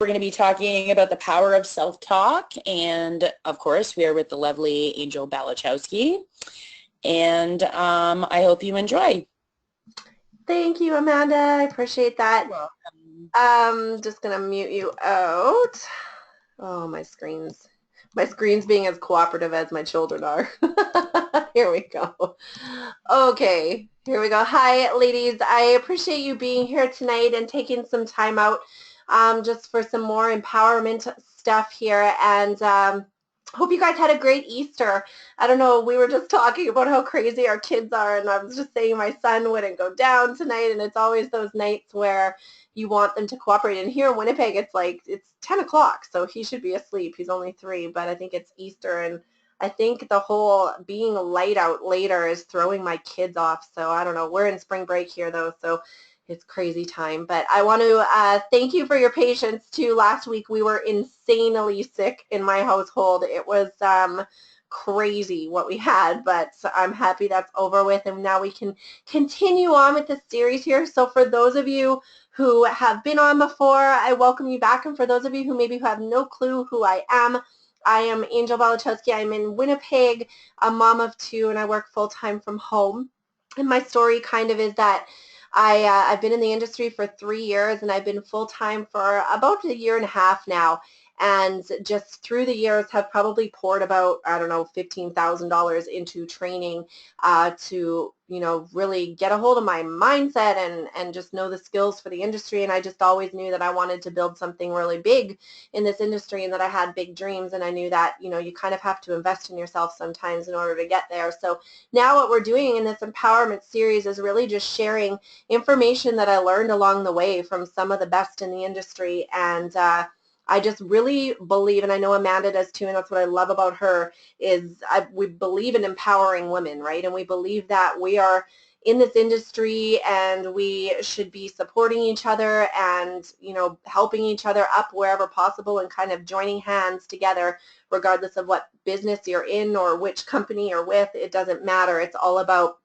We're going to be talking about the power of self-talk, and of course, we are with the lovely Angel Balachowski, and I hope you enjoy. Thank you, Amanda. I appreciate that. Well, Just gonna mute you out. Oh, my screen's being as cooperative as my children are. Here we go. Okay, here we go. Hi, ladies. I appreciate you being here tonight and taking some time out just for some more empowerment stuff here. And hope you guys had a great Easter. I don't know, we were just talking about how crazy our kids are, and I was just saying my son wouldn't go down tonight, and it's always those nights where you want them to cooperate. And here in Winnipeg, it's 10 o'clock, so he should be asleep. He's only 3, but I think it's Easter, and I think the whole being light out later is throwing my kids off. So I don't know. We're in spring break here, though, so it's crazy time. But I want to thank you for your patience, too. Last week, we were insanely sick in my household. It was crazy what we had, but I'm happy that's over with, and now we can continue on with the series here. So for those of you who have been on before, I welcome you back, and for those of you who maybe have no clue who I am Angel Balachowski. I'm in Winnipeg, a mom of 2, and I work full-time from home. And my story kind of is that I've been in the industry for 3 years, and I've been full-time for about a year and a half now. And just through the years have probably poured about, I don't know, $15,000 into training to, you know, really get a hold of my mindset and just know the skills for the industry. And I just always knew that I wanted to build something really big in this industry, and that I had big dreams. And I knew that, you know, you kind of have to invest in yourself sometimes in order to get there. So now what we're doing in this empowerment series is really just sharing information that I learned along the way from some of the best in the industry. And I just really believe, and I know Amanda does too, and that's what I love about her, is we believe in empowering women, right? And we believe that we are in this industry and we should be supporting each other and, you know, helping each other up wherever possible and kind of joining hands together, regardless of what business you're in or which company you're with. It doesn't matter. It's all about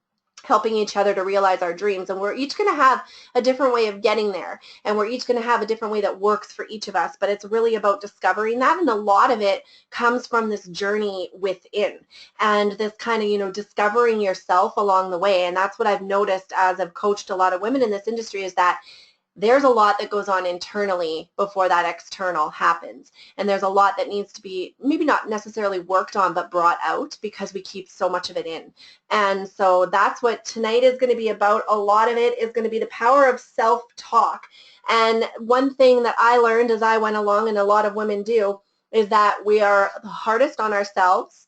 helping each other to realize our dreams, and we're each going to have a different way of getting there, and we're each going to have a different way that works for each of us, but it's really about discovering that, and a lot of it comes from this journey within and this kind of, you know, discovering yourself along the way. And that's what I've noticed as I've coached a lot of women in this industry, is that there's a lot that goes on internally before that external happens. And there's a lot that needs to be maybe not necessarily worked on, but brought out, because we keep so much of it in. And so that's what tonight is going to be about. A lot of it is going to be the power of self-talk. And one thing that I learned as I went along, and a lot of women do, is that we are the hardest on ourselves,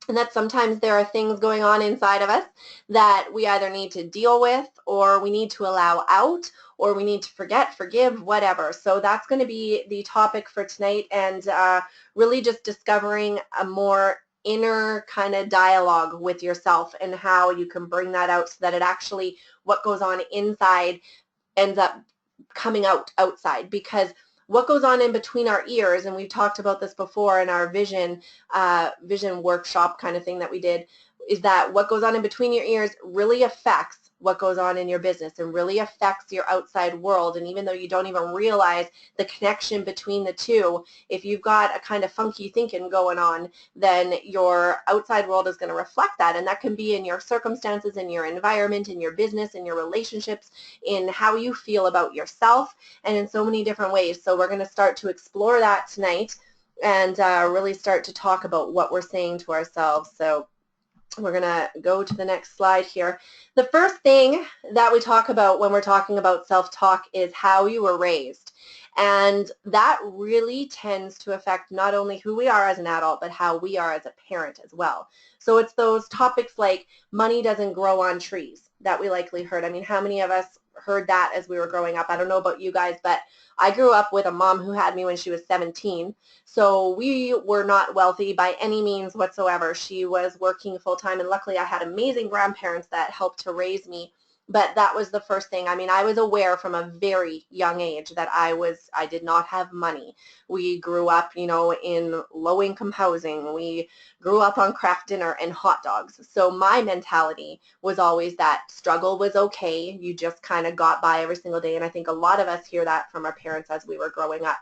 and that sometimes there are things going on inside of us that we either need to deal with, or we need to allow out, or we need to forget, forgive, whatever. So that's going to be the topic for tonight, and really just discovering a more inner kind of dialogue with yourself and how you can bring that out so that it actually, what goes on inside ends up coming out outside. Because what goes on in between our ears, and we've talked about this before in our vision workshop kind of thing that we did, is that what goes on in between your ears really affects what goes on in your business and really affects your outside world. And even though you don't even realize the connection between the two, if you've got a kind of funky thinking going on, then your outside world is going to reflect that. And that can be in your circumstances, in your environment, in your business, in your relationships, in how you feel about yourself, and in so many different ways. So we're going to start to explore that tonight and really start to talk about what we're saying to ourselves. So we're going to go to the next slide here. The first thing that we talk about when we're talking about self-talk is how you were raised. And that really tends to affect not only who we are as an adult, but how we are as a parent as well. So it's those topics like money doesn't grow on trees that we likely heard. I mean, how many of us heard that as we were growing up? I don't know about you guys, but I grew up with a mom who had me when she was 17. So we were not wealthy by any means whatsoever. She was working full-time, and luckily I had amazing grandparents that helped to raise me. But that was the first thing. I mean, I was aware from a very young age that I did not have money. We grew up, you know, in low-income housing. We grew up on Kraft dinner and hot dogs. So my mentality was always that struggle was okay. You just kind of got by every single day. And I think a lot of us hear that from our parents as we were growing up.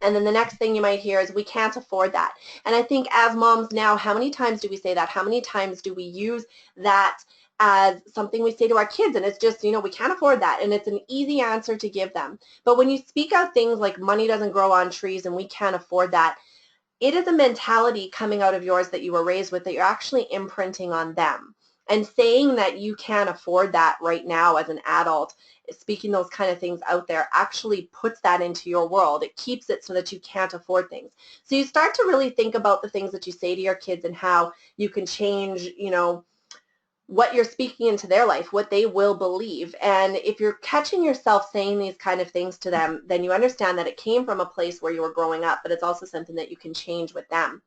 And then the next thing you might hear is we can't afford that. And I think as moms now, how many times do we say that? How many times do we use that as something we say to our kids? And it's just, you know, we can't afford that. And it's an easy answer to give them. But when you speak out things like money doesn't grow on trees and we can't afford that, it is a mentality coming out of yours that you were raised with that you're actually imprinting on them. And saying that you can't afford that right now as an adult, speaking those kind of things out there actually puts that into your world. It keeps it so that you can't afford things. So you start to really think about the things that you say to your kids and how you can change, you know, what you're speaking into their life, what they will believe. And if you're catching yourself saying these kind of things to them, then you understand that it came from a place where you were growing up, but it's also something that you can change with them.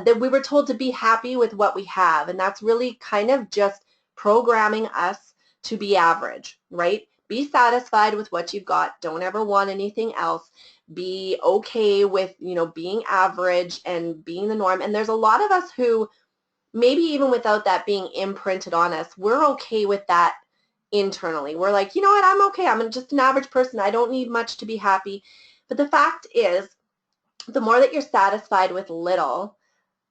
That we were told to be happy with what we have, and that's really kind of just programming us to be average, right? Be satisfied with what you've got. Don't ever want anything else. Be okay with, you know, being average and being the norm. And there's a lot of us who, maybe even without that being imprinted on us, we're okay with that internally. We're like, you know what, I'm okay. I'm just an average person. I don't need much to be happy. But the fact is, the more that you're satisfied with little,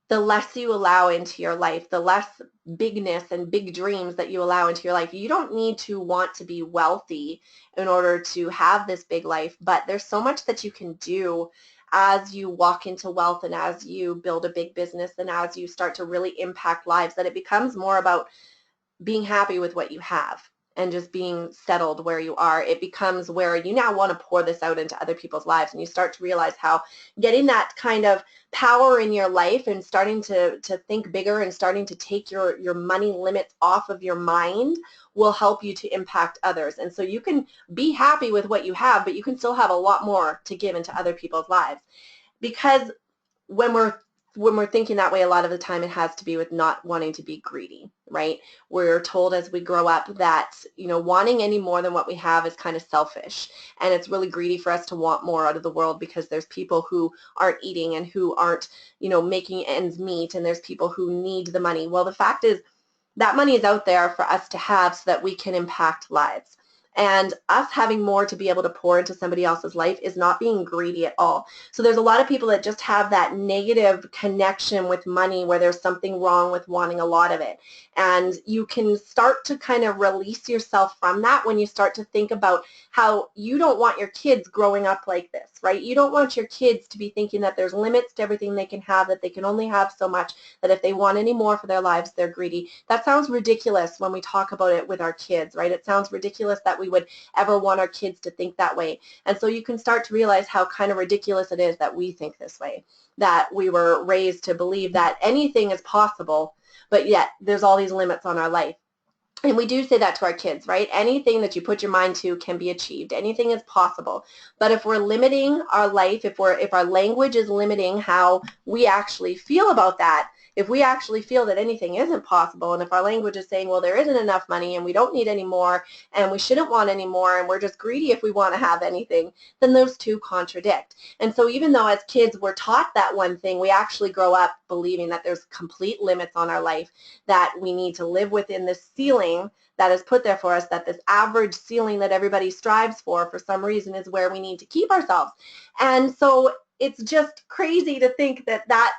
the less you allow into your life, the less bigness and big dreams that you allow into your life. You don't need to want to be wealthy in order to have this big life, but there's so much that you can do as you walk into wealth and as you build a big business and as you start to really impact lives, that it becomes more about being happy with what you have and just being settled where you are. It becomes where you now want to pour this out into other people's lives, and you start to realize how getting that kind of power in your life and starting to think bigger and starting to take your money limits off of your mind will help you to impact others. And so you can be happy with what you have, but you can still have a lot more to give into other people's lives. Because when we're thinking that way, a lot of the time it has to be with not wanting to be greedy, right? We're told as we grow up that, you know, wanting any more than what we have is kind of selfish, and it's really greedy for us to want more out of the world because there's people who aren't eating and who aren't, you know, making ends meet, and there's people who need the money. Well, the fact is that money is out there for us to have so that we can impact lives. And us having more to be able to pour into somebody else's life is not being greedy at all. So there's a lot of people that just have that negative connection with money where there's something wrong with wanting a lot of it. And you can start to kind of release yourself from that when you start to think about how you don't want your kids growing up like this, right? You don't want your kids to be thinking that there's limits to everything they can have, that they can only have so much, that if they want any more for their lives, they're greedy. That sounds ridiculous when we talk about it with our kids, right? It sounds ridiculous that we would ever want our kids to think that way. And so you can start to realize how kind of ridiculous it is that we think this way, that we were raised to believe that anything is possible, but yet there's all these limits on our life. And we do say that to our kids, right? Anything that you put your mind to can be achieved. Anything is possible. But if we're limiting our life, if our language is limiting how we actually feel about that, if we actually feel that anything isn't possible, and if our language is saying, well, there isn't enough money and we don't need any more and we shouldn't want any more and we're just greedy if we want to have anything, then those two contradict. And so even though as kids we're taught that one thing, we actually grow up believing that there's complete limits on our life, that we need to live within this ceiling that is put there for us, that this average ceiling that everybody strives for some reason is where we need to keep ourselves. And so it's just crazy to think that that's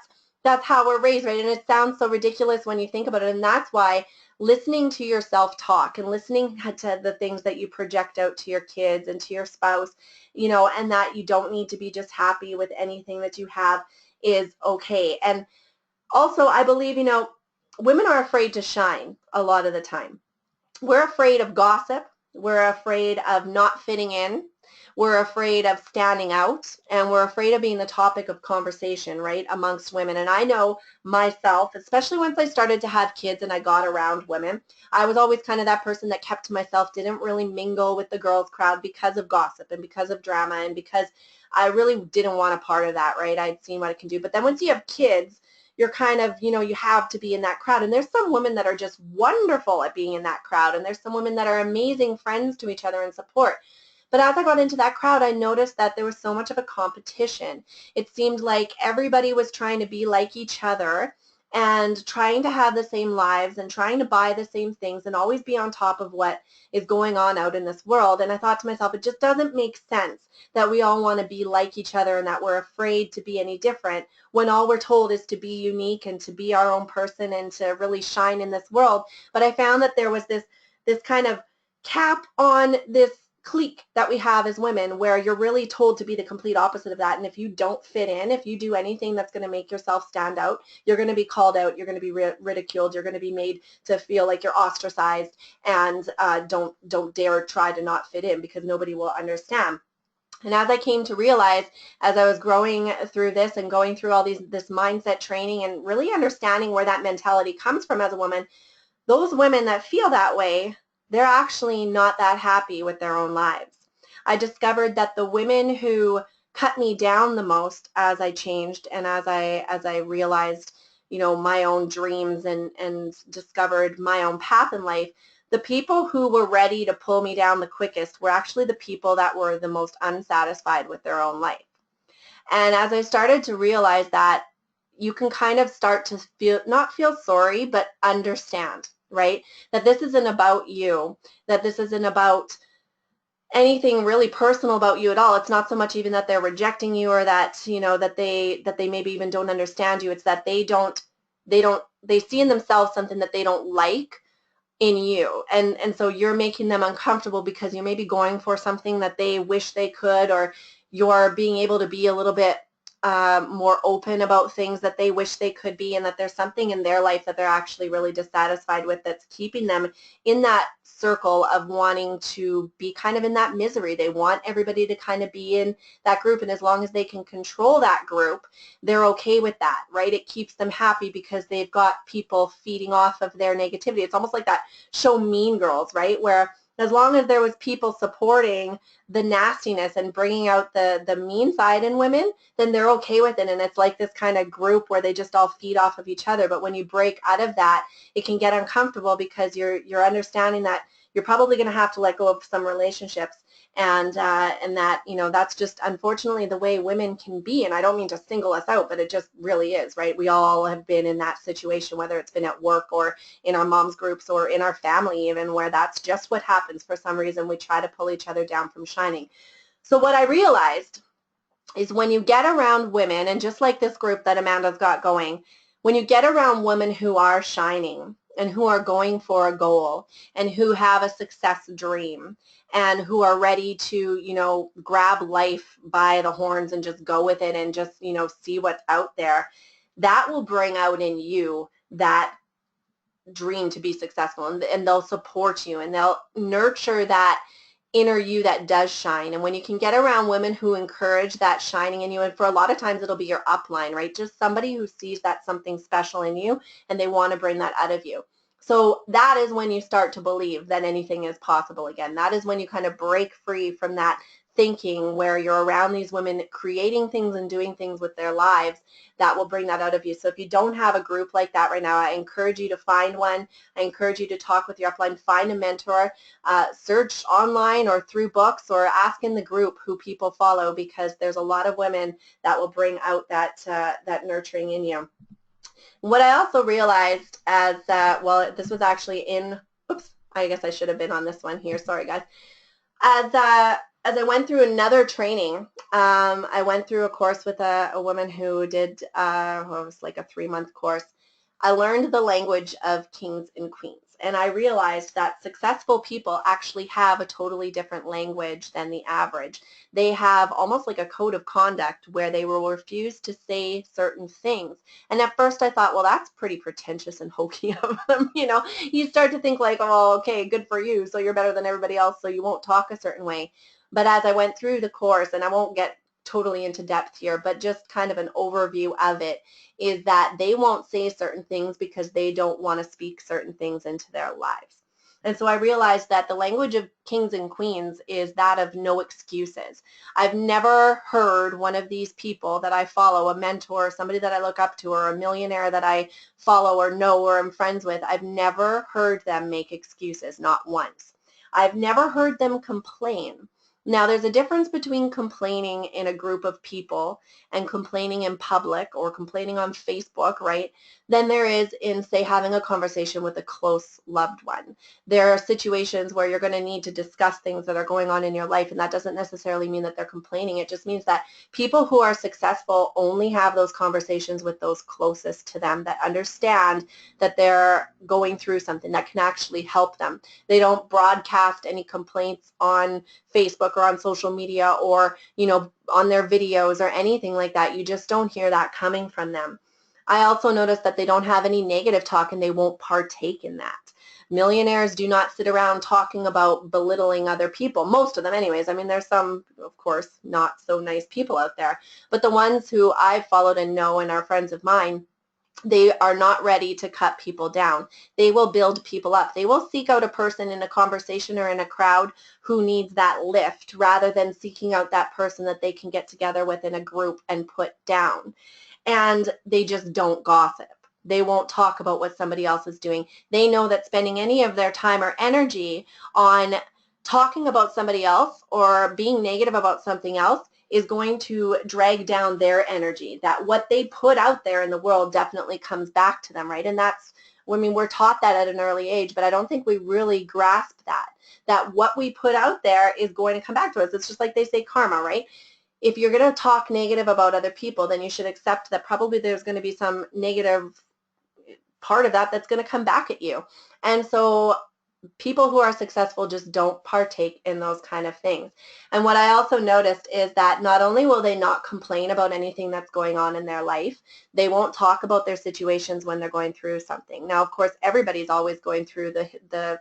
how we're raised, right? And it sounds so ridiculous when you think about it. And that's why listening to your self-talk and listening to the things that you project out to your kids and to your spouse, you know, and that you don't need to be just happy with anything that you have is okay. And also, I believe, you know, women are afraid to shine a lot of the time. We're afraid of gossip. We're afraid of not fitting in. We're afraid of standing out, and we're afraid of being the topic of conversation, right, amongst women. And I know myself, especially once I started to have kids and I got around women, I was always kind of that person that kept to myself, didn't really mingle with the girls' crowd because of gossip and because of drama and because I really didn't want a part of that, right? I'd seen what it can do. But then once you have kids, you're kind of, you know, you have to be in that crowd. And there's some women that are just wonderful at being in that crowd. And there's some women that are amazing friends to each other and support. But as I got into that crowd, I noticed that there was so much of a competition. It seemed like everybody was trying to be like each other. and trying to have the same lives and trying to buy the same things and always be on top of what is going on out in this world. And I thought to myself, it just doesn't make sense that we all want to be like each other and that we're afraid to be any different when all we're told is to be unique and to be our own person and to really shine in this world. But I found that there was this kind of cap on this clique that we have as women where you're really told to be the complete opposite of that. And if you don't fit in, if you do anything that's going to make yourself stand out, you're going to be called out, you're going to be ridiculed, you're going to be made to feel like you're ostracized, and don't dare try to not fit in because nobody will understand. And as I came to realize, as I was growing through this and going through all this mindset training and really understanding where that mentality comes from as a woman, those women that feel that way, they're actually not that happy with their own lives. I discovered that the women who cut me down the most as I changed and as I realized, you know, my own dreams and discovered my own path in life, the people who were ready to pull me down the quickest were actually the people that were the most unsatisfied with their own life. And as I started to realize that, you can kind of start to feel, not feel sorry, but understand, right? That this isn't about you, that this isn't about anything really personal about you at all. It's not so much even that they're rejecting you or that, you know, that they maybe even don't understand you. It's that they see in themselves something that they don't like in you, and so you're making them uncomfortable because you may be going for something that they wish they could, or you're being able to be a little bit more open about things that they wish they could be, and that there's something in their life that they're actually really dissatisfied with that's keeping them in that circle of wanting to be kind of in that misery. They want everybody to kind of be in that group, and as long as they can control that group, they're okay with that, right? It keeps them happy because they've got people feeding off of their negativity. It's almost like that show Mean Girls, right? Where as long as there was people supporting the nastiness and bringing out the mean side in women, then they're okay with it. And it's like this kind of group where they just all feed off of each other. But when you break out of that, it can get uncomfortable because you're understanding that you're probably going to have to let go of some relationships, and that, you know, that's just unfortunately the way women can be. And I don't mean to single us out, but it just really is, right? We all have been in that situation, whether it's been at work or in our mom's groups or in our family even, where that's just what happens. For some reason, we try to pull each other down from shining. So what I realized is when you get around women, and just like this group that Amanda's got going, when you get around women who are shining and who are going for a goal and who have a success dream and who are ready to, you know, grab life by the horns and just go with it and just, you know, see what's out there, that will bring out in you that dream to be successful, and they'll support you and they'll nurture that inner you that does shine. And when you can get around women who encourage that shining in you, and for a lot of times it'll be your upline, right? Just somebody who sees that something special in you and they want to bring that out of you. So that is when you start to believe that anything is possible again. That is when you kind of break free from that thinking where you're around these women creating things and doing things with their lives that will bring that out of you. So if you don't have a group like that right now, I encourage you to find one. I encourage you to talk with your upline, find a mentor, search online or through books, or ask in the group who people follow, because there's a lot of women that will bring out that nurturing in you. What I also realized as, well, this was actually in, oops, I guess I should have been on this one here. Sorry, guys. As I went through another training, I went through a course with a woman who did, well, it was like a 3-month course. I learned the language of kings and queens, and I realized that successful people actually have a totally different language than the average. They have almost like a code of conduct where they will refuse to say certain things. And at first I thought, well, that's pretty pretentious and hokey of them. You know, you start to think like, oh, okay, good for you, so you're better than everybody else, so you won't talk a certain way. But as I went through the course, and I won't get totally into depth here, but just kind of an overview of it, is that they won't say certain things because they don't want to speak certain things into their lives. And so I realized that the language of kings and queens is that of no excuses. I've never heard one of these people that I follow, a mentor, somebody that I look up to, or a millionaire that I follow or know or am friends with, I've never heard them make excuses, not once. I've never heard them complain. Now, there's a difference between complaining in a group of people and complaining in public or complaining on Facebook, right, than there is in, say, having a conversation with a close loved one. There are situations where you're going to need to discuss things that are going on in your life, and that doesn't necessarily mean that they're complaining. It just means that people who are successful only have those conversations with those closest to them that understand that they're going through something that can actually help them. They don't broadcast any complaints on Facebook or on social media or, on their videos or anything like that. You just don't hear that coming from them. I also noticed that they don't have any negative talk and they won't partake in that. Millionaires do not sit around talking about belittling other people. Most of them anyways. I mean, there's some, of course, not so nice people out there. But the ones who I've followed and know and are friends of mine, they are not ready to cut people down. They will build people up. They will seek out a person in a conversation or in a crowd who needs that lift rather than seeking out that person that they can get together with in a group and put down. And they just don't gossip. They won't talk about what somebody else is doing. They know that spending any of their time or energy on talking about somebody else or being negative about something else is going to drag down their energy, that what they put out there in the world definitely comes back to them, right? And that's, I mean, we're taught that at an early age, but I don't think we really grasp that what we put out there is going to come back to us. It's just like they say karma, right? If you're going to talk negative about other people, then you should accept that probably there's going to be some negative part of that that's going to come back at you. And so people who are successful just don't partake in those kind of things. And what I also noticed is that not only will they not complain about anything that's going on in their life, they won't talk about their situations when they're going through something. Now, of course, everybody's always going through the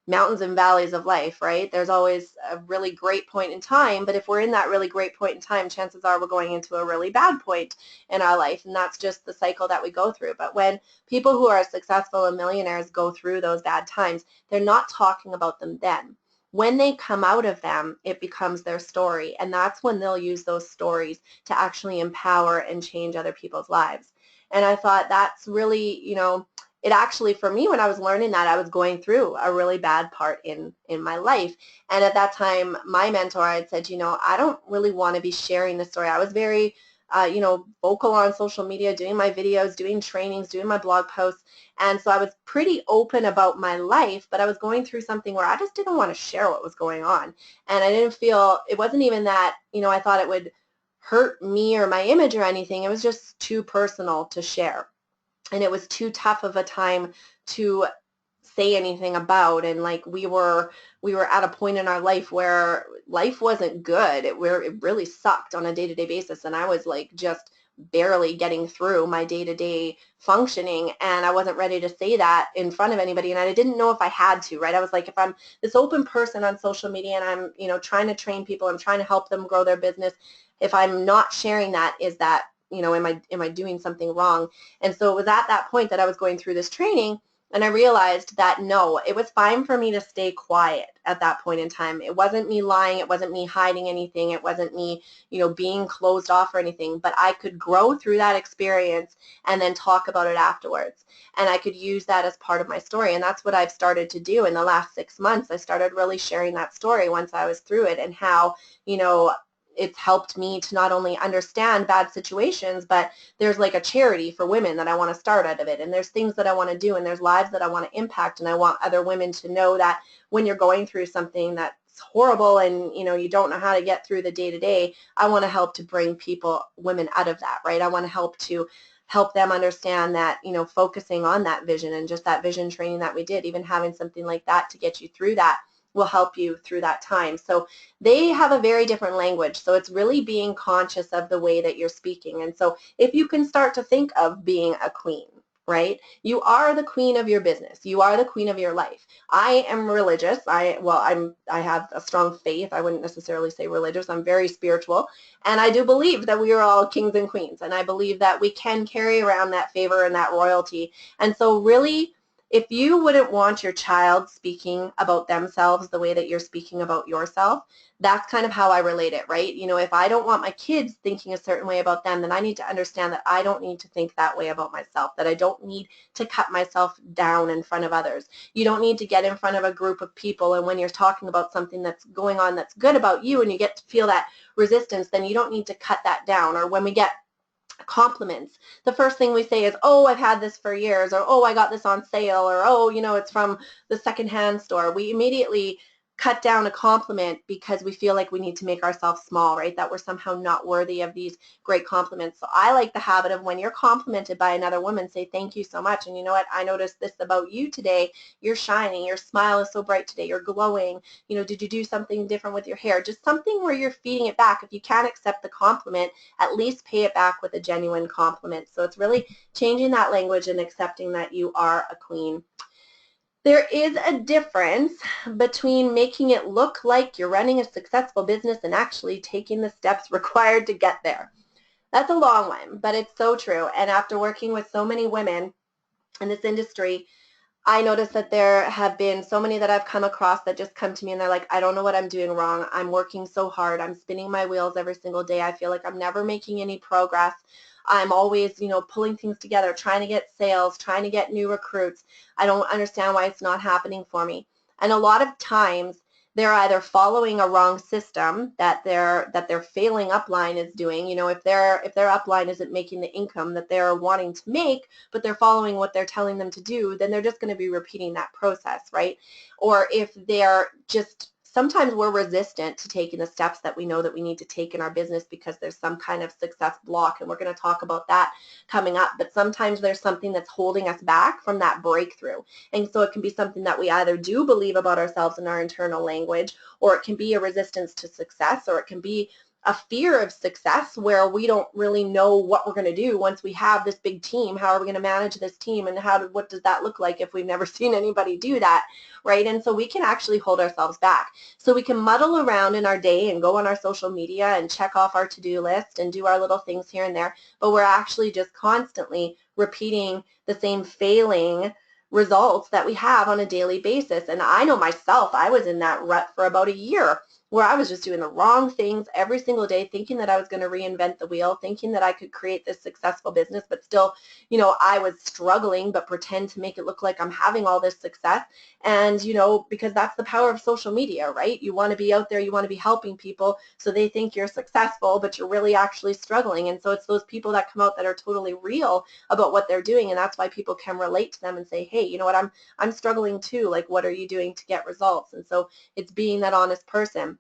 mountains and valleys of life, right? There's always a really great point in time, but if we're in that really great point in time, chances are we're going into a really bad point in our life, and that's just the cycle that we go through. But when people who are successful and millionaires go through those bad times, they're not talking about them then. When they come out of them, it becomes their story, and that's when they'll use those stories to actually empower and change other people's lives. And I thought that's really, it actually, for me, when I was learning that, I was going through a really bad part in my life. And at that time, my mentor had said, I don't really want to be sharing this story. I was very, vocal on social media, doing my videos, doing trainings, doing my blog posts. And so I was pretty open about my life, but I was going through something where I just didn't want to share what was going on. And I didn't feel, it wasn't even that, I thought it would hurt me or my image or anything. It was just too personal to share. And it was too tough of a time to say anything about, and like we were at a point in our life where life wasn't good. It really sucked on a day-to-day basis, and I was like just barely getting through my day-to-day functioning, and I wasn't ready to say that in front of anybody, and I didn't know if I had to, right? I was like, if I'm this open person on social media and I'm trying to train people, I'm trying to help them grow their business, if I'm not sharing that, is that am I doing something wrong? And so it was at that point that I was going through this training, and I realized that no, it was fine for me to stay quiet at that point in time. It wasn't me lying, it wasn't me hiding anything, it wasn't me, being closed off or anything, but I could grow through that experience and then talk about it afterwards. And I could use that as part of my story, and that's what I've started to do in the last 6 months. I started really sharing that story once I was through it, and how, it's helped me to not only understand bad situations, but there's like a charity for women that I want to start out of it, and there's things that I want to do, and there's lives that I want to impact, and I want other women to know that when you're going through something that's horrible and you don't know how to get through the day-to-day, I want to help to bring women out of that, right? I want to help them understand that, focusing on that vision and just that vision training that we did, even having something like that to get you through that will help you through that time. So they have a very different language. So it's really being conscious of the way that you're speaking. And so if you can start to think of being a queen, right? You are the queen of your business. You are the queen of your life. I am religious. I have a strong faith. I wouldn't necessarily say religious. I'm very spiritual. And I do believe that we are all kings and queens. And I believe that we can carry around that favor and that royalty. And so really, If you wouldn't want your child speaking about themselves the way that you're speaking about yourself, that's kind of how I relate it, right? You know, if I don't want my kids thinking a certain way about them, then I need to understand that I don't need to think that way about myself, that I don't need to cut myself down in front of others. You don't need to get in front of a group of people, and when you're talking about something that's going on that's good about you and you get to feel that resistance, then you don't need to cut that down. Or when we get compliments, the first thing we say is, oh, I've had this for years, or oh, I got this on sale, or oh, you know, it's from the secondhand store. We immediately cut down a compliment because we feel like we need to make ourselves small, right? That we're somehow not worthy of these great compliments. So I like the habit of when you're complimented by another woman, say thank you so much. And you know what? I noticed this about you today. You're shining. Your smile is so bright today. You're glowing. You know, did you do something different with your hair? Just something where you're feeding it back. If you can't accept the compliment, at least pay it back with a genuine compliment. So it's really changing that language and accepting that you are a queen. There is a difference between making it look like you're running a successful business and actually taking the steps required to get there. That's a long one, but it's so true. And after working with so many women in this industry, I noticed that there have been so many that I've come across that just come to me and they're like, I don't know what I'm doing wrong. I'm working so hard. I'm spinning my wheels every single day. I feel like I'm never making any progress. I'm always, you know, pulling things together, trying to get sales, trying to get new recruits. I don't understand why it's not happening for me. And a lot of times they're either following a wrong system that their failing upline is doing. You know, if their upline isn't making the income that they're wanting to make, but they're following what they're telling them to do, then they're just going to be repeating that process, right? Or if they're just, sometimes we're resistant to taking the steps that we know that we need to take in our business because there's some kind of success block, and we're going to talk about that coming up. But sometimes there's something that's holding us back from that breakthrough. And so it can be something that we either do believe about ourselves in our internal language, or it can be a resistance to success, or it can be a fear of success where we don't really know what we're going to do once we have this big team. How are we going to manage this team, and what does that look like if we've never seen anybody do that, right? And so we can actually hold ourselves back. So we can muddle around in our day and go on our social media and check off our to-do list and do our little things here and there, but we're actually just constantly repeating the same failing results that we have on a daily basis. And I know myself, I was in that rut for about a year where I was just doing the wrong things every single day, thinking that I was going to reinvent the wheel, thinking that I could create this successful business, but still, you know, I was struggling, but pretend to make it look like I'm having all this success. And, you know, because that's the power of social media, right? You want to be out there, you want to be helping people, so they think you're successful, but you're really actually struggling. And so it's those people that come out that are totally real about what they're doing, and that's why people can relate to them and say, hey, you know what, I'm struggling too. Like, what are you doing to get results? And so it's being that honest person.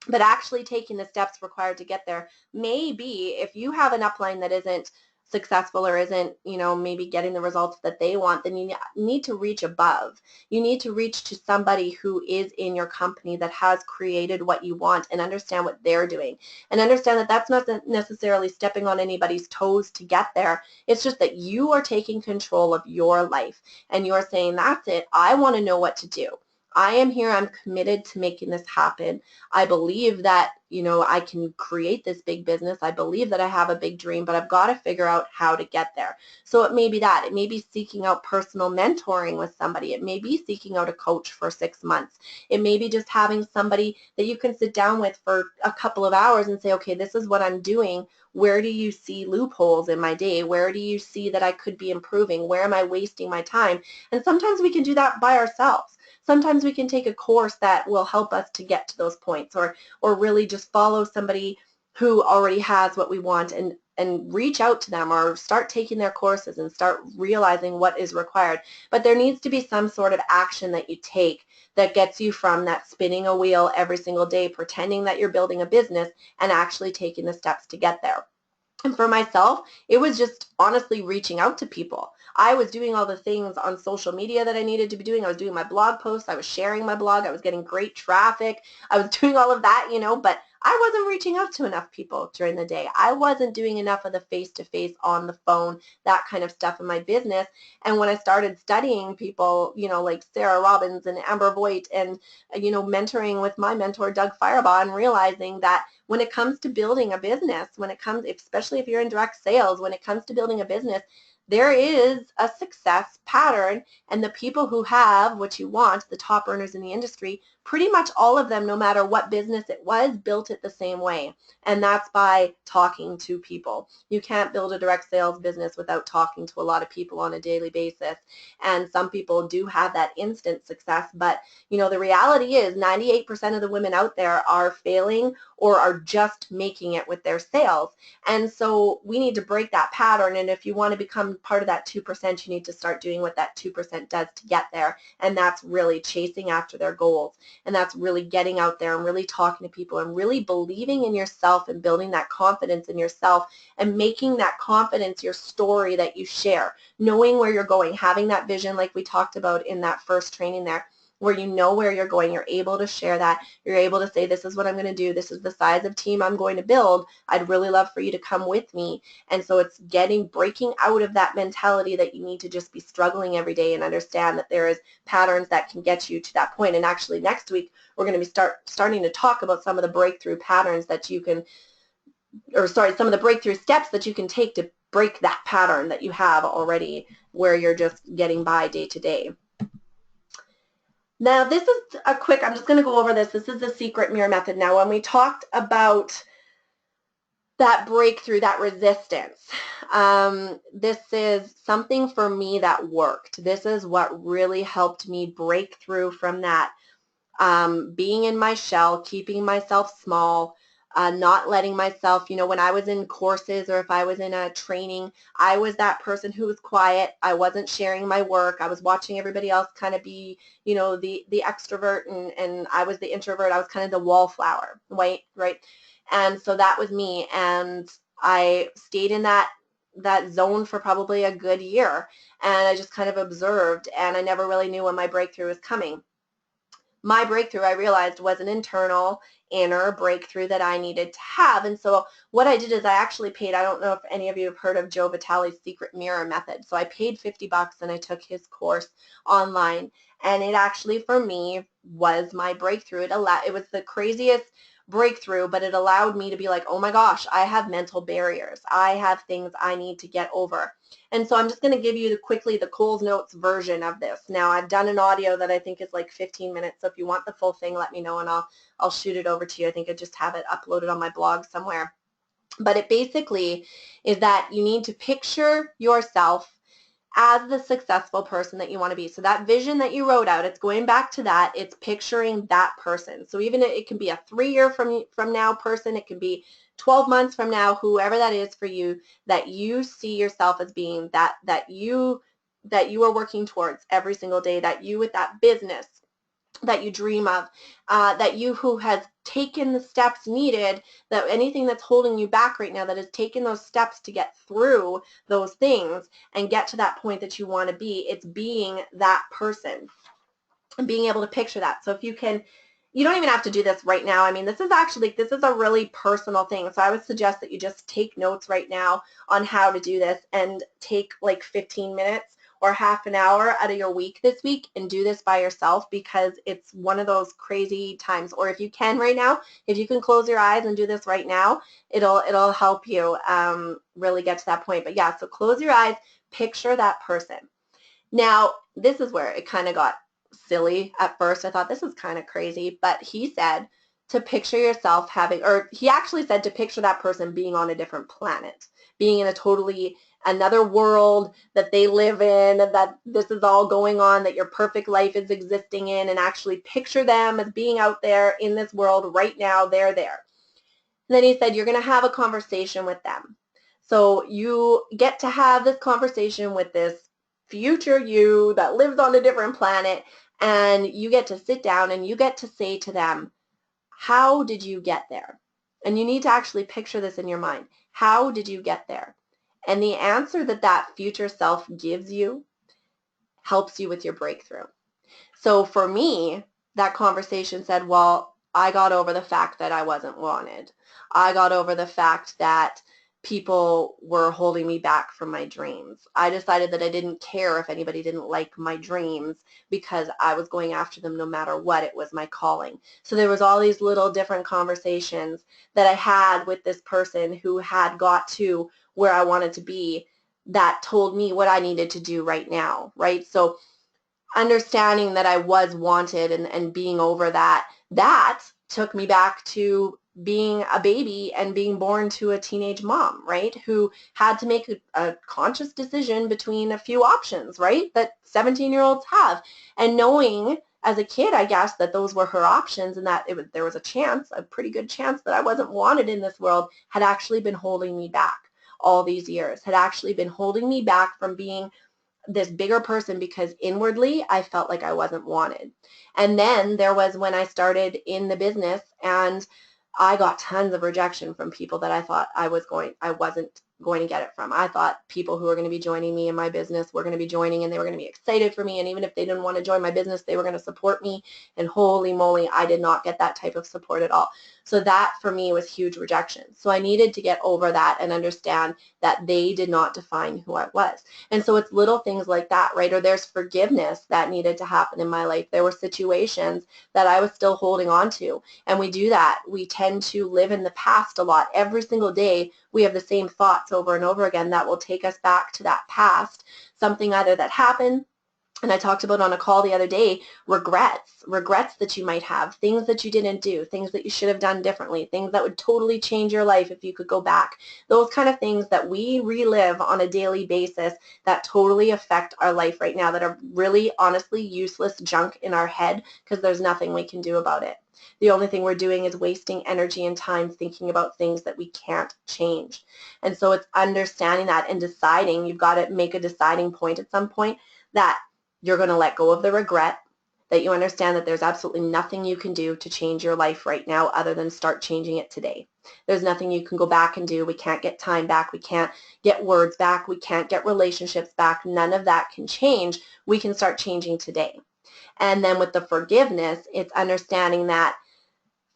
But actually taking the steps required to get there may be, if you have an upline that isn't successful or isn't, you know, maybe getting the results that they want, then you need to reach above. You need to reach to somebody who is in your company that has created what you want, and understand what they're doing, and understand that that's not necessarily stepping on anybody's toes to get there. It's just that you are taking control of your life, and you're saying, that's it, I want to know what to do. I am here. I'm committed to making this happen. I believe that, you know, I can create this big business. I believe that I have a big dream, but I've got to figure out how to get there. So it may be that. It may be seeking out personal mentoring with somebody. It may be seeking out a coach for 6 months. It may be just having somebody that you can sit down with for a couple of hours and say, okay, this is what I'm doing. Where do you see loopholes in my day? Where do you see that I could be improving? Where am I wasting my time? And sometimes we can do that by ourselves. Sometimes we can take a course that will help us to get to those points, or really just follow somebody who already has what we want, and reach out to them, or start taking their courses and start realizing what is required. But there needs to be some sort of action that you take that gets you from that spinning a wheel every single day, pretending that you're building a business, and actually taking the steps to get there. And for myself, it was just honestly reaching out to people. I was doing all the things on social media that I needed to be doing. I was doing my blog posts. I was sharing my blog. I was getting great traffic. I was doing all of that, you know, but I wasn't reaching out to enough people during the day. I wasn't doing enough of the face-to-face, on the phone, that kind of stuff in my business. And when I started studying people, you know, like Sarah Robbins and Amber Voigt, and, you know, mentoring with my mentor, Doug Firebaugh, and realizing that when it comes to building a business, when it comes, especially if you're in direct sales, when it comes to building a business, there is a success pattern, and the people who have what you want, the top earners in the industry, pretty much all of them, no matter what business it was, built it the same way. And that's by talking to people. You can't build a direct sales business without talking to a lot of people on a daily basis. And some people do have that instant success, but you know, the reality is 98% of the women out there are failing or are just making it with their sales. And so we need to break that pattern. And if you want to become part of that 2%, you need to start doing what that 2% does to get there. And that's really chasing after their goals. And that's really getting out there and really talking to people and really believing in yourself and building that confidence in yourself and making that confidence your story that you share, knowing where you're going, having that vision like we talked about in that first training there, where you know where you're going, you're able to share that, you're able to say, this is what I'm going to do, this is the size of team I'm going to build, I'd really love for you to come with me. And so it's breaking out of that mentality that you need to just be struggling every day and understand that there is patterns that can get you to that point. And actually next week, we're going to be starting to talk about some of the breakthrough patterns that you can, some of the breakthrough steps that you can take to break that pattern that you have already where you're just getting by day to day. Now this is a quick, I'm just going to go over this. This is the secret mirror method. Now when we talked about that breakthrough, that resistance, this is something for me that worked. This is what really helped me break through from that being in my shell, keeping myself small, not letting myself, you know, when I was in courses or if I was in a training, I was that person who was quiet. I wasn't sharing my work. I was watching everybody else kind of be, you know, the extrovert, and I was the introvert. I was kind of the wallflower, right? And so that was me, and I stayed in that zone for probably a good year, and I just kind of observed, and I never really knew when my breakthrough was coming. My breakthrough, I realized, was an internal, inner breakthrough that I needed to have. And so what I did is I actually paid, I don't know if any of you have heard of Joe Vitale's secret mirror method. So I paid $50 and I took his course online. And it actually, for me, was my breakthrough. It was the craziest breakthrough, but it allowed me to be like, oh my gosh, I have mental barriers. I have things I need to get over. And so I'm just going to give you quickly the Coles Notes version of this. Now I've done an audio that I think is like 15 minutes. So if you want the full thing, let me know and I'll shoot it over to you. I think I just have it uploaded on my blog somewhere. But it basically is that you need to picture yourself as the successful person that you want to be. So that vision that you wrote out, it's going back to that. It's picturing that person. So even it can be a 3-year from now person. It can be 12 months from now, whoever that is for you, that you see yourself as being that you are working towards every single day, that you with that business that you dream of, that you who has taken the steps needed, that anything that's holding you back right now, that has taken those steps to get through those things and get to that point that you want to be. It's being that person and being able to picture that. So if you can, you don't even have to do this right now. I mean, this is a really personal thing. So I would suggest that you just take notes right now on how to do this and take like 15 minutes or half an hour out of your week this week and do this by yourself, because it's one of those crazy times. Or if you can right now, if you can close your eyes and do this right now, it'll help you really get to that point. But yeah, so close your eyes, picture that person. Now, this is where it kind of got silly at first. I thought this was kind of crazy, but he said to picture yourself having, or he actually said to picture that person being on a different planet, being in a totally another world that they live in, that this is all going on, that your perfect life is existing in, and actually picture them as being out there in this world right now. They're there. And then he said you're going to have a conversation with them. So you get to have this conversation with this future you that lives on a different planet, and you get to sit down and you get to say to them, how did you get there? And you need to actually picture this in your mind. How did you get there? And the answer that that future self gives you helps you with your breakthrough. So for me, that conversation said, well, I got over the fact that I wasn't wanted. I got over the fact that people were holding me back from my dreams. I decided that I didn't care if anybody didn't like my dreams because I was going after them no matter what. It was my calling. So there was all these little different conversations that I had with this person who had got to where I wanted to be that told me what I needed to do right now, right? So understanding that I was wanted and being over that, that took me back to being a baby and being born to a teenage mom, right? Who had to make a conscious decision between a few options, right? That 17-year-olds have. And knowing as a kid, I guess, that those were her options and that there was a chance, a pretty good chance that I wasn't wanted in this world, had actually been holding me back all these years, had actually been holding me back from being this bigger person, because inwardly I felt like I wasn't wanted. And then there was when I started in the business, and I got tons of rejection from people that I thought I wasn't going to get it from. I thought people who were going to be joining me in my business were going to be joining, and they were going to be excited for me, and even if they didn't want to join my business, they were going to support me. And holy moly, I did not get that type of support at all. So that for me was huge rejection. So I needed to get over that and understand that they did not define who I was. And so it's little things like that, right? Or there's forgiveness that needed to happen in my life. There were situations that I was still holding on to. And we do that. We tend to live in the past a lot. Every single day, we have the same thoughts over and over again that will take us back to that past, something either that happened, and I talked about on a call the other day, regrets that you might have, things that you didn't do, things that you should have done differently, things that would totally change your life if you could go back. Those kind of things that we relive on a daily basis that totally affect our life right now, that are really honestly useless junk in our head because there's nothing we can do about it. The only thing we're doing is wasting energy and time thinking about things that we can't change. And so it's understanding that and deciding, you've got to make a deciding point at some point that you're going to let go of the regret, that you understand that there's absolutely nothing you can do to change your life right now other than start changing it today. There's nothing you can go back and do. We can't get time back. We can't get words back. We can't get relationships back. None of that can change. We can start changing today. And then with the forgiveness, it's understanding that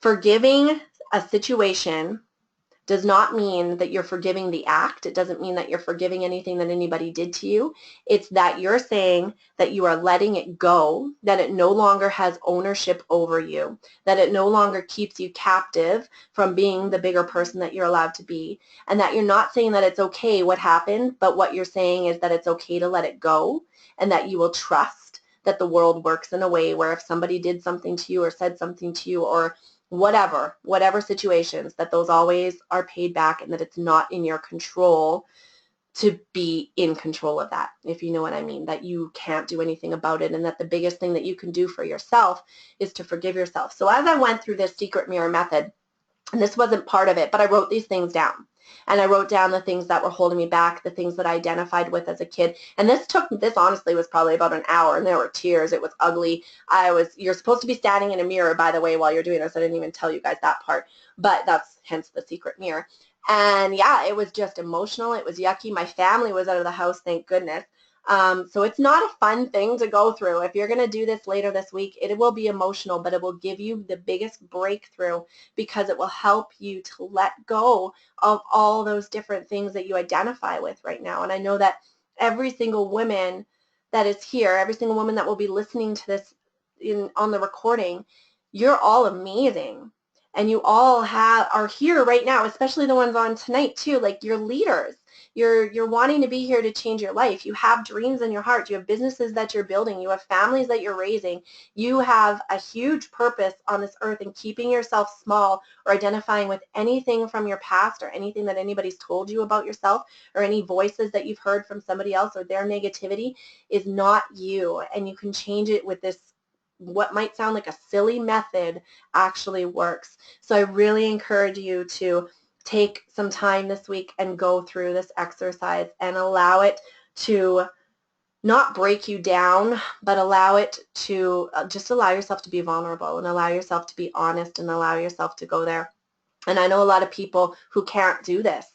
forgiving a situation does not mean that you're forgiving the act. It doesn't mean that you're forgiving anything that anybody did to you. It's that you're saying that you are letting it go, that it no longer has ownership over you, that it no longer keeps you captive from being the bigger person that you're allowed to be, and that you're not saying that it's okay what happened, but what you're saying is that it's okay to let it go, and that you will trust that the world works in a way where if somebody did something to you or said something to you or whatever situations, that those always are paid back, and that it's not in your control to be in control of that, if you know what I mean, that you can't do anything about it, and that the biggest thing that you can do for yourself is to forgive yourself. So as I went through this secret mirror method, and this wasn't part of it, but I wrote these things down. And I wrote down the things that were holding me back, the things that I identified with as a kid. And this honestly was probably about an hour, and there were tears. It was ugly. You're supposed to be standing in a mirror, by the way, while you're doing this. I didn't even tell you guys that part, but that's hence the secret mirror. And yeah, it was just emotional. It was yucky. My family was out of the house, thank goodness. So it's not a fun thing to go through. If you're going to do this later this week, it will be emotional, but it will give you the biggest breakthrough, because it will help you to let go of all those different things that you identify with right now. And I know that every single woman that is here, every single woman that will be listening to this on the recording, you're all amazing. And you all are here right now, especially the ones on tonight too, like you're leaders. You're wanting to be here to change your life. You have dreams in your heart. You have businesses that you're building. You have families that you're raising. You have a huge purpose on this earth, and keeping yourself small or identifying with anything from your past or anything that anybody's told you about yourself or any voices that you've heard from somebody else or their negativity is not you. And you can change it with this, what might sound like a silly method actually works. So I really encourage you to take some time this week and go through this exercise and allow it to not break you down, but allow it to just allow yourself to be vulnerable and allow yourself to be honest and allow yourself to go there. And I know a lot of people who can't do this.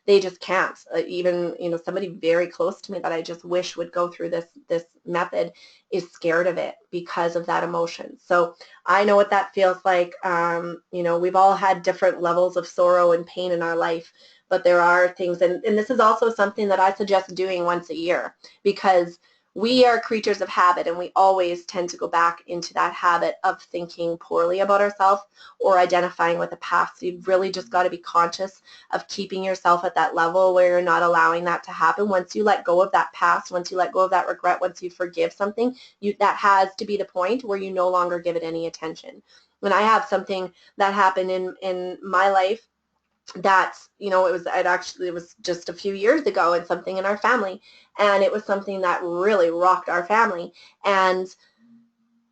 They just can't. Even, somebody very close to me that I just wish would go through this method is scared of it because of that emotion. So I know what that feels like. We've all had different levels of sorrow and pain in our life, but there are things, and this is also something that I suggest doing once a year, because we are creatures of habit, and we always tend to go back into that habit of thinking poorly about ourselves or identifying with the past. So you've really just got to be conscious of keeping yourself at that level where you're not allowing that to happen. Once you let go of that past, once you let go of that regret, once you forgive something, that has to be the point where you no longer give it any attention. When I have something that happened in my life that, you know, it was just a few years ago, and something in our family, and it was something that really rocked our family, and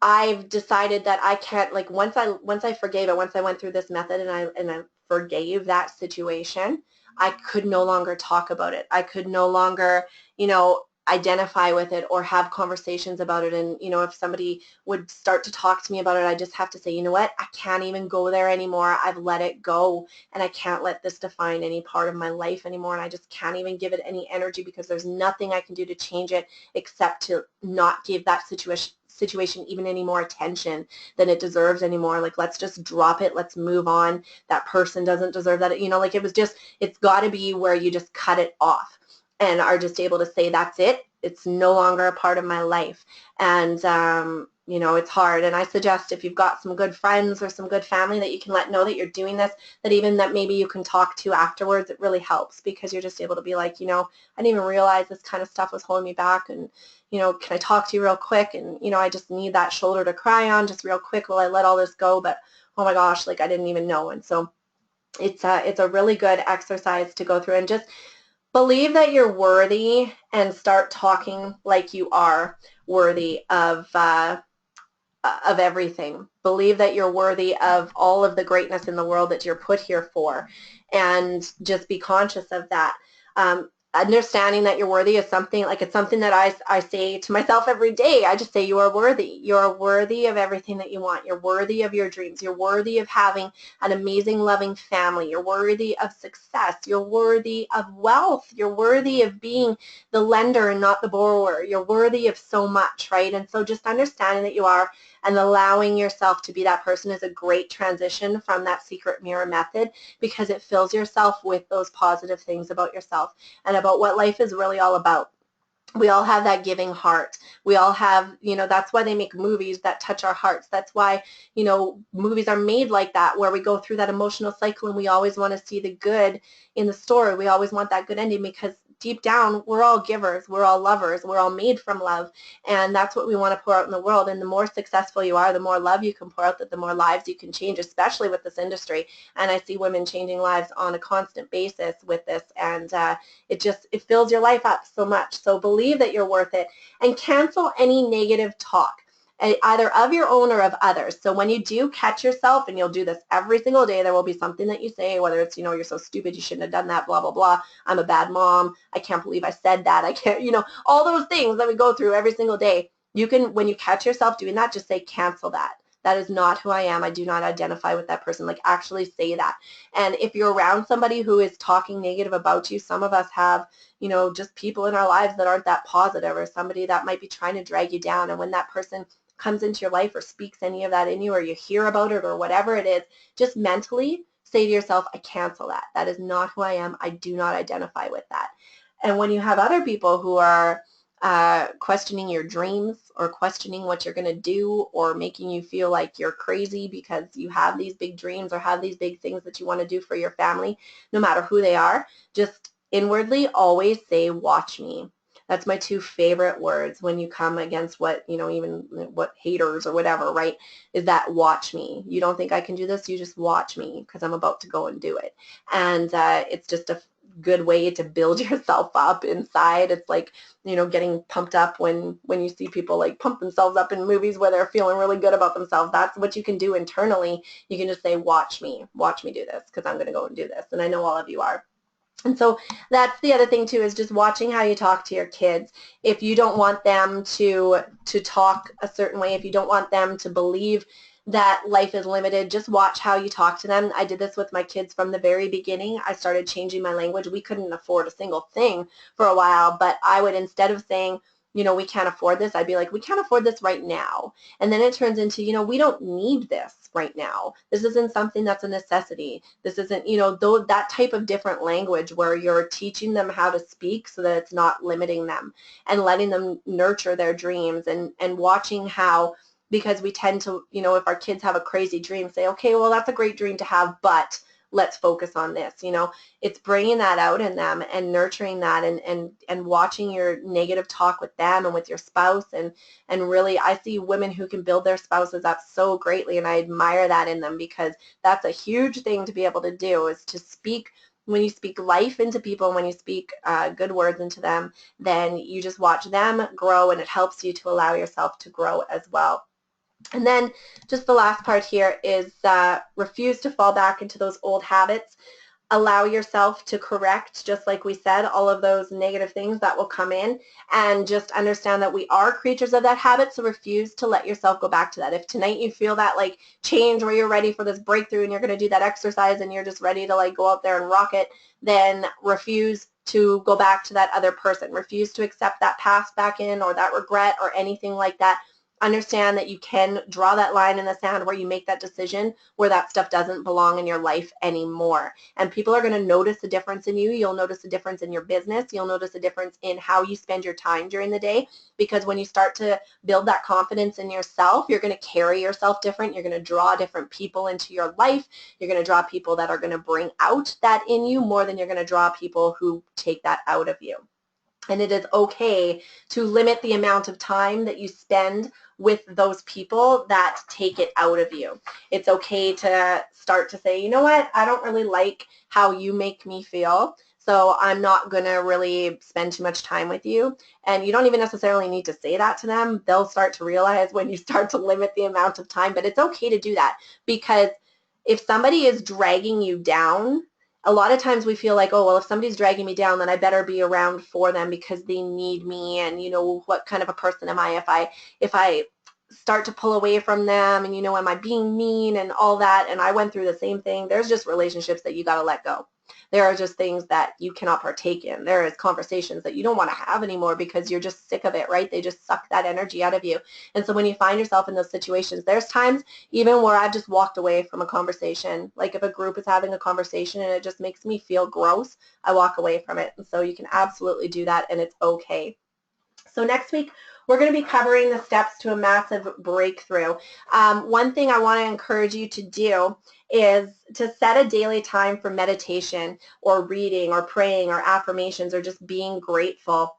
I've decided that I can't, like, once I forgave it, once I went through this method and I forgave that situation, I could no longer talk about it. I could no longer, you know, identify with it or have conversations about it. And, you know, if somebody would start to talk to me about it, I just have to say, you know what, I can't even go there anymore. I've let it go, and I can't let this define any part of my life anymore. And I just can't even give it any energy, because there's nothing I can do to change it except to not give that situation even any more attention than it deserves anymore. Like, let's just drop it. Let's move on. That person doesn't deserve that. You know, like, it's got to be where you just cut it off and are just able to say, that's it. It's no longer a part of my life. And, you know, it's hard. And I suggest, if you've got some good friends or some good family that you can let know that you're doing this, that even that maybe you can talk to afterwards, it really helps, because you're just able to be like, you know, I didn't even realize this kind of stuff was holding me back, and, you know, can I talk to you real quick? And, you know, I just need that shoulder to cry on just real quick while I let all this go. But, oh my gosh, like, I didn't even know. And so it's a really good exercise to go through, and just believe that you're worthy and start talking like you are worthy of everything. Believe that you're worthy of all of the greatness in the world that you're put here for, and just be conscious of that. Understanding that you're worthy is something, like, it's something that I say to myself every day. I just say, you are worthy. You are worthy of everything that you want. You're worthy of your dreams. You're worthy of having an amazing, loving family. You're worthy of success. You're worthy of wealth. You're worthy of being the lender and not the borrower. You're worthy of so much, right? And so just understanding that you are, and allowing yourself to be that person, is a great transition from that secret mirror method, because it fills yourself with those positive things about yourself and about what life is really all about. We all have that giving heart. We all have, you know, that's why they make movies that touch our hearts. That's why, you know, movies are made like that, where we go through that emotional cycle and we always want to see the good in the story. We always want that good ending, because deep down, we're all givers, we're all lovers, we're all made from love, and that's what we want to pour out in the world. And the more successful you are, the more love you can pour out, the more lives you can change, especially with this industry. And I see women changing lives on a constant basis with this, and it fills your life up so much. So believe that you're worth it, and cancel any negative talk, either of your own or of others. So when you do catch yourself, and you'll do this every single day, there will be something that you say, whether it's, you know, you're so stupid, you shouldn't have done that, blah, blah, blah, I'm a bad mom, I can't believe I said that, I can't, you know, all those things that we go through every single day. You can, when you catch yourself doing that, just say, cancel that. That is not who I am. I do not identify with that person. Like, actually say that. And if you're around somebody who is talking negative about you, some of us have, you know, just people in our lives that aren't that positive, or somebody that might be trying to drag you down. And when that person comes into your life or speaks any of that in you, or you hear about it, or whatever it is, just mentally say to yourself, I cancel that. That is not who I am. I do not identify with that. And when you have other people who are questioning your dreams, or questioning what you're going to do, or making you feel like you're crazy because you have these big dreams or have these big things that you want to do for your family, no matter who they are, just inwardly always say, watch me. That's my two favorite words when you come against what, you know, even what haters or whatever, right, is that watch me. You don't think I can do this, you just watch me, because I'm about to go and do it. And it's just a good way to build yourself up inside. It's like, you know, getting pumped up when you see people like pump themselves up in movies where they're feeling really good about themselves. That's what you can do internally. You can just say, watch me do this, because I'm going to go and do this. And I know all of you are. And so that's the other thing too, is just watching how you talk to your kids. If you don't want them to talk a certain way, if you don't want them to believe that life is limited, just watch how you talk to them. I did this with my kids from the very beginning. I started changing my language. We couldn't afford a single thing for a while, but I would, instead of saying, you know, we can't afford this, I'd be like, we can't afford this right now. And then it turns into, you know, we don't need this right now. This isn't something that's a necessity. This isn't, you know, that type of different language where you're teaching them how to speak so that it's not limiting them and letting them nurture their dreams and watching how, because we tend to, you know, if our kids have a crazy dream, say, okay, well, that's a great dream to have, but let's focus on this. You know, it's bringing that out in them and nurturing that and watching your negative talk with them and with your spouse. And really, I see women who can build their spouses up so greatly, and I admire that in them, because that's a huge thing to be able to do, is to speak. When you speak life into people, when you speak good words into them, then you just watch them grow, and it helps you to allow yourself to grow as well. And then just the last part here is refuse to fall back into those old habits. Allow yourself to correct, just like we said, all of those negative things that will come in, and just understand that we are creatures of that habit, so refuse to let yourself go back to that. If tonight you feel that like change where you're ready for this breakthrough and you're going to do that exercise and you're just ready to like go out there and rock it, then refuse to go back to that other person. Refuse to accept that past back in, or that regret or anything like that. Understand that you can draw that line in the sand where you make that decision where that stuff doesn't belong in your life anymore. And people are going to notice a difference in you. You'll notice a difference in your business. You'll notice a difference in how you spend your time during the day, because when you start to build that confidence in yourself, you're going to carry yourself different. You're going to draw different people into your life. You're going to draw people that are going to bring out that in you more than you're going to draw people who take that out of you. And it is okay to limit the amount of time that you spend with those people that take it out of you. It's okay to start to say, you know what, I don't really like how you make me feel, so I'm not going to really spend too much time with you. And you don't even necessarily need to say that to them. They'll start to realize when you start to limit the amount of time, but it's okay to do that, because if somebody is dragging you down, a lot of times we feel like, oh, well, if somebody's dragging me down, then I better be around for them because they need me. And, you know, what kind of a person am I if I start to pull away from them, and, you know, am I being mean and all that? And I went through the same thing. There's just relationships that you got to let go. There are just things that you cannot partake in. There is conversations that you don't want to have anymore because you're just sick of it, right? They just suck that energy out of you. And so when you find yourself in those situations, there's times even where I've just walked away from a conversation. Like if a group is having a conversation and it just makes me feel gross, I walk away from it. And so you can absolutely do that, and it's okay. So next week, we're going to be covering the steps to a massive breakthrough. One thing I want to encourage you to do is to set a daily time for meditation or reading or praying or affirmations or just being grateful,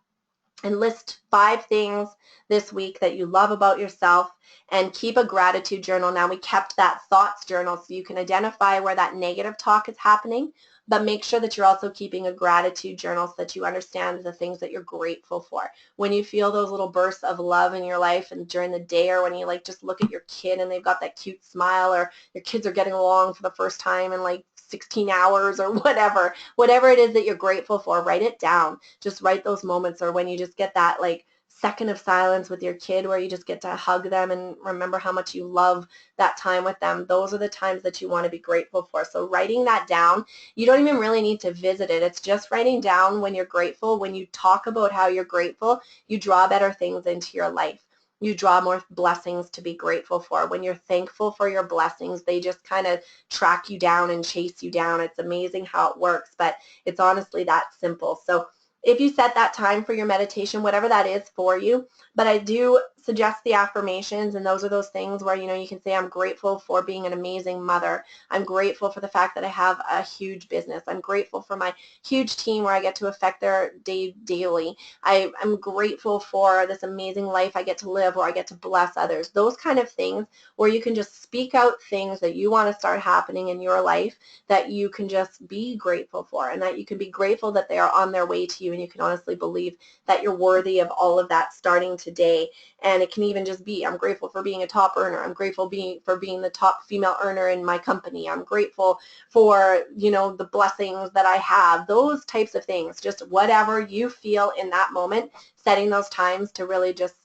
and list 5 things this week that you love about yourself, and keep a gratitude journal. Now, we kept that thoughts journal so you can identify where that negative talk is happening, but make sure that you're also keeping a gratitude journal so that you understand the things that you're grateful for. When you feel those little bursts of love in your life and during the day, or when you like just look at your kid and they've got that cute smile, or your kids are getting along for the first time in like 16 hours or whatever it is that you're grateful for, write it down. Just write those moments, or when you just get that like second of silence with your kid where you just get to hug them and remember how much you love that time with them. Those are the times that you want to be grateful for. So writing that down, you don't even really need to visit it. It's just writing down when you're grateful. When you talk about how you're grateful, you draw better things into your life. You draw more blessings to be grateful for. When you're thankful for your blessings, they just kind of track you down and chase you down. It's amazing how it works, but it's honestly that simple. So if you set that time for your meditation, whatever that is for you, but I do suggest the affirmations, and those are those things where, you know, you can say, I'm grateful for being an amazing mother. I'm grateful for the fact that I have a huge business. I'm grateful for my huge team where I get to affect their day daily. I'm grateful for this amazing life I get to live, where I get to bless others. Those kind of things where you can just speak out things that you want to start happening in your life that you can just be grateful for, and that you can be grateful that they are on their way to you, and you can honestly believe that you're worthy of all of that starting today. And it can even just be, I'm grateful for being a top earner. I'm grateful for being the top female earner in my company. I'm grateful for, you know, the blessings that I have. Those types of things, just whatever you feel in that moment, setting those times to really just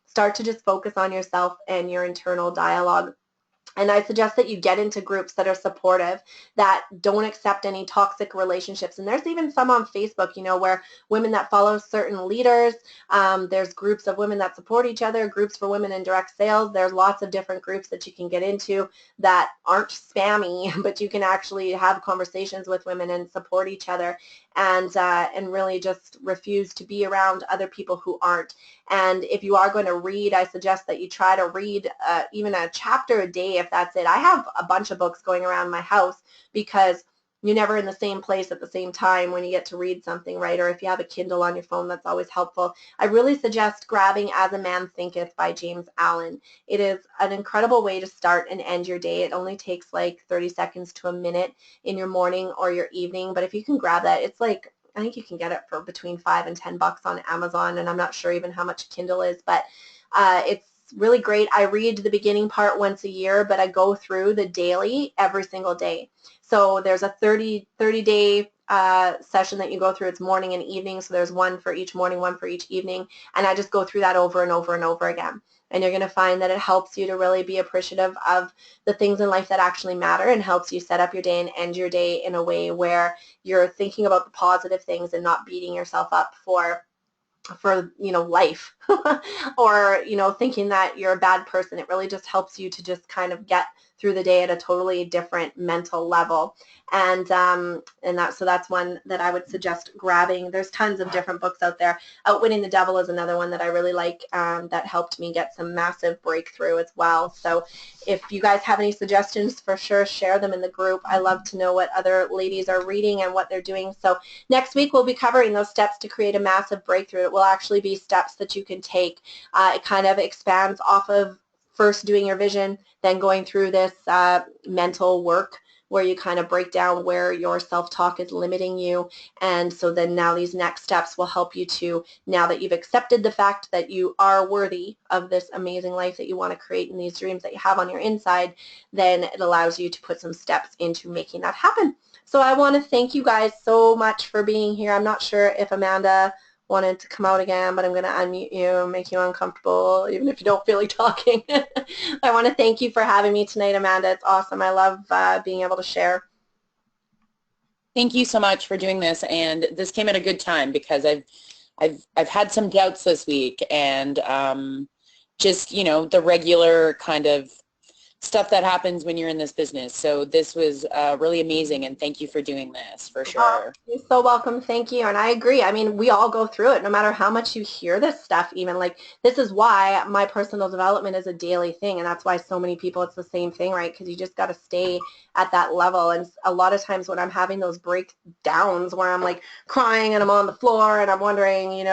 start to just focus on yourself and your internal dialogue. And I suggest that you get into groups that are supportive, that don't accept any toxic relationships. And there's even some on Facebook, you know, where women that follow certain leaders, there's groups of women that support each other, groups for women in direct sales. There's lots of different groups that you can get into that aren't spammy, but you can actually have conversations with women and support each other, and really just refuse to be around other people who aren't. And if you are going to read, I suggest that you try to read even a chapter a day if that's it. I have a bunch of books going around my house because you're never in the same place at the same time when you get to read something, right? Or if you have a Kindle on your phone, that's always helpful. I really suggest grabbing As a Man Thinketh by James Allen. It is an incredible way to start and end your day. It only takes like 30 seconds to a minute in your morning or your evening, but if you can grab that, it's like, I think you can get it for between $5 and $10 on Amazon, and I'm not sure even how much Kindle is, but it's really great. I read the beginning part once a year, but I go through the daily every single day. So there's a 30-day session that you go through. It's morning and evening, so there's one for each morning, one for each evening, and I just go through that over and over and over again. And you're going to find that it helps you to really be appreciative of the things in life that actually matter, and helps you set up your day and end your day in a way where you're thinking about the positive things and not beating yourself up for life or thinking that you're a bad person. It really just helps you to just kind of get through the day at a totally different mental level. So that's one that I would suggest grabbing. There's tons of different books out there. Outwitting the Devil is another one that I really like, that helped me get some massive breakthrough as well. So if you guys have any suggestions, for sure share them in the group. I love to know what other ladies are reading and what they're doing. So next week we'll be covering those steps to create a massive breakthrough. It will actually be steps that you can take. It kind of expands off of first doing your vision, then going through this mental work where you kind of break down where your self-talk is limiting you. And so then now these next steps will help you to, now that you've accepted the fact that you are worthy of this amazing life that you want to create and these dreams that you have on your inside, then it allows you to put some steps into making that happen. So I want to thank you guys so much for being here. I'm not sure if Amanda wanted to come out again, but I'm going to unmute you and make you uncomfortable, even if you don't feel like talking. I want to thank you for having me tonight, Amanda. It's awesome. I love being able to share. Thank you so much for doing this, and this came at a good time because I've had some doubts this week, and just the regular kind of stuff that happens when you're in this business. So this was really amazing, and thank you for doing this, for sure. You're so welcome. Thank you. And I agree. I mean, we all go through it, no matter how much you hear this stuff. Even like, this is why my personal development is a daily thing, and that's why so many people, it's the same thing, right? Because you just got to stay at that level. And a lot of times when I'm having those breakdowns where I'm like crying and I'm on the floor and I'm wondering,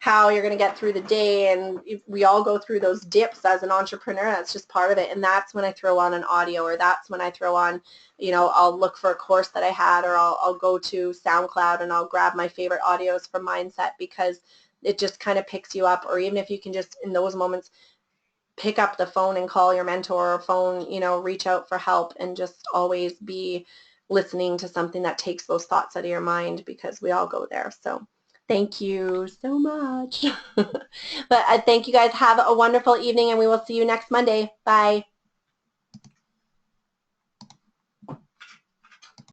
how you're going to get through the day, and we all go through those dips as an entrepreneur. That's just part of it. And that's when I throw on an audio, or that's when I throw on, I'll look for a course that I had, or I'll go to SoundCloud and I'll grab my favorite audios from Mindset, because it just kind of picks you up. Or even if you can just in those moments pick up the phone and call your mentor, or reach out for help, and just always be listening to something that takes those thoughts out of your mind, because we all go there. So thank you so much. But thank you guys. Have a wonderful evening, and we will see you next Monday. Bye.